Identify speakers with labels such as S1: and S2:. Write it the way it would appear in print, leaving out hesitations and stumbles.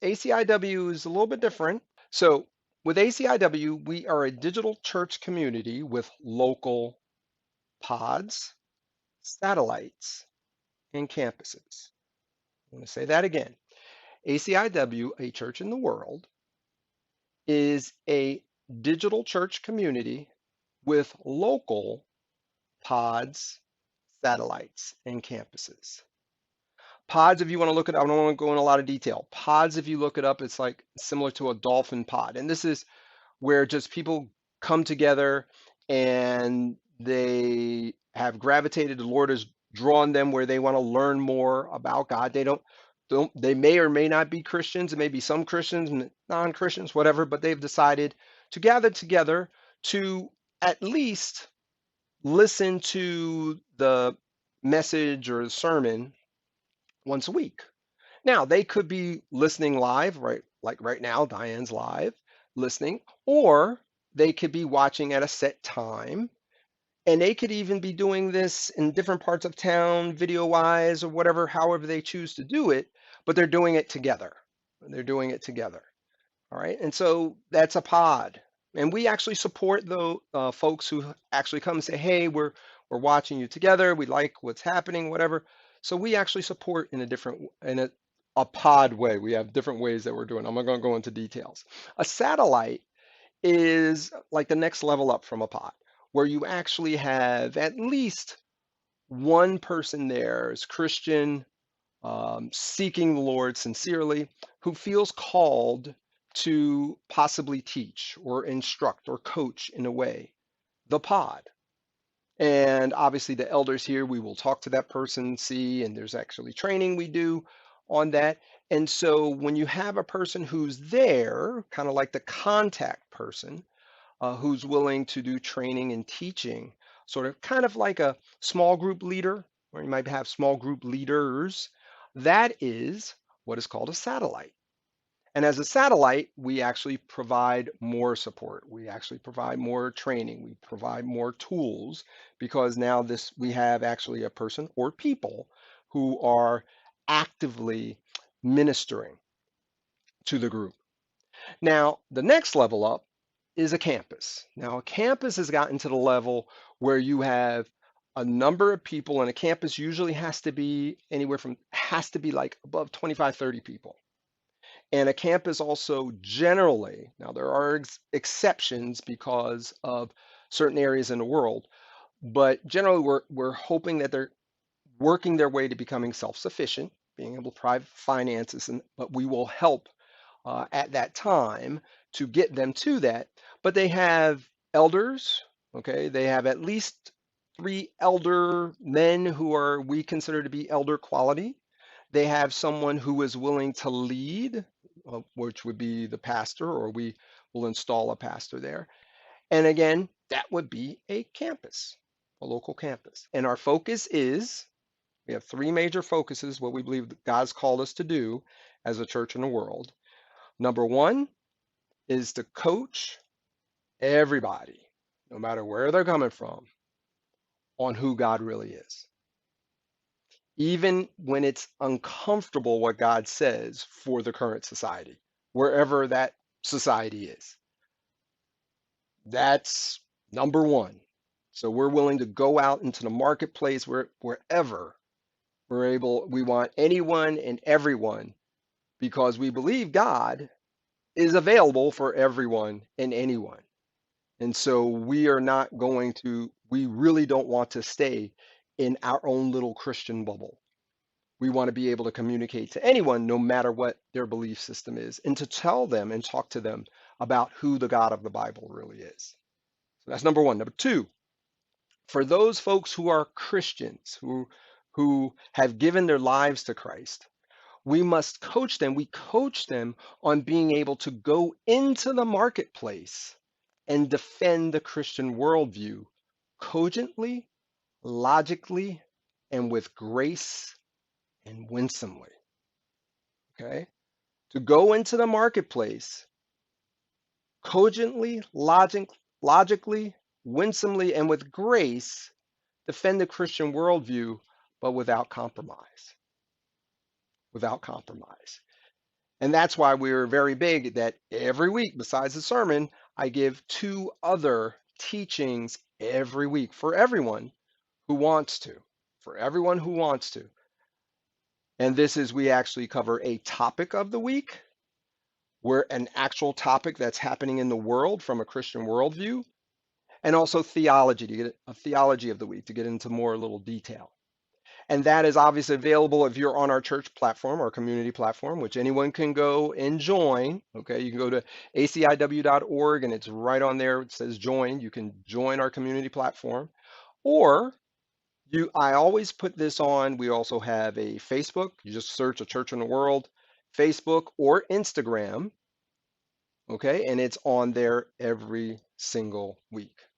S1: aciW is a little bit different. So with aciW, we are a digital church community with local pods, satellites, and campuses. I'm going to say that again. aciW, a church in the world, is a digital church community with local pods, satellites, and campuses. Pods, if you want to look it up, I don't want to go in a lot of detail. Pods, if you look it up, it's like similar to a dolphin pod. And this is where just people come together and they have gravitated. The Lord has drawn them where they want to learn more about God. They don't they may or may not be Christians. It may be some Christians and non-Christians, whatever, but they've decided to gather together to at least listen to the message or the sermon once a week. Now, they could be listening live, right? Like right now, Diane's live listening, or they could be watching at a set time. And they could even be doing this in different parts of town, video wise, or whatever, however they choose to do it, but they're doing it together. They're doing it together. All right. And so that's a pod. And we actually support the folks who actually come and say, hey, we're watching you together. We like what's happening, whatever. So we actually support in a different in a pod way. We have different ways that we're doing. I'm not going to go into details. A satellite is like the next level up from a pod, where you actually have at least one person there is Christian, seeking the Lord sincerely, who feels called to possibly teach or instruct or coach in a way the pod. And obviously, the elders here, we will talk to that person, see, and there's actually training we do on that. And so when you have a person who's there, kind of like the contact person, who's willing to do training and teaching, sort of kind of like a small group leader, or you might have small group leaders, that is what is called a satellite. And as a satellite, we actually provide more support. We actually provide more training. We provide more tools because now this we have actually a person or people who are actively ministering to the group. Now, the next level up is a campus. Now, a campus has gotten to the level where you have a number of people, and a campus usually has to be anywhere from, has to be like above 25, 30 people. And a campus also generally, now there are exceptions because of certain areas in the world, but generally we're hoping that they're working their way to becoming self-sufficient, being able to provide finances, and but we will help at that time to get them to that. But they have elders, okay? They have at least 3 elder men who are we consider to be elder quality. They have someone who is willing to lead, which would be the pastor, or we will install a pastor there. And again, that would be a campus, a local campus. And our focus is we have 3 major focuses, what we believe God's called us to do as a church in the world. Number one is to coach everybody, no matter where they're coming from, on who God really is. Even when it's uncomfortable what God says for the current society, wherever that society is. That's number one. So we're willing to go out into the marketplace wherever we're able. We want anyone and everyone because we believe God is available for everyone and anyone. And so we are not going to, we really don't want to stay in our own little Christian bubble. We want to be able to communicate to anyone, no matter what their belief system is, and to tell them and talk to them about who the God of the Bible really is. So that's number one. Number two, for those folks who are Christians, who have given their lives to Christ, we must coach them. We coach them on being able to go into the marketplace and defend the Christian worldview cogently, logically, and with grace and winsomely. Okay? To go into the marketplace cogently, logically, winsomely, and with grace, defend the Christian worldview, but without compromise. Without compromise. And that's why we're very big that every week, besides the sermon, I give two other teachings every week for everyone who wants to. For everyone who wants to. And this is we actually cover a topic of the week, where an actual topic that's happening in the world from a Christian worldview, and also theology to get a theology of the week to get into more little detail. And that is obviously available if you're on our church platform, our community platform, which anyone can go and join. Okay, you can go to aciw.org and it's right on there. It says join. You can join our community platform. Or I always put this on. We also have a Facebook. You just search a church in the world, Facebook or Instagram. Okay, and it's on there every single week.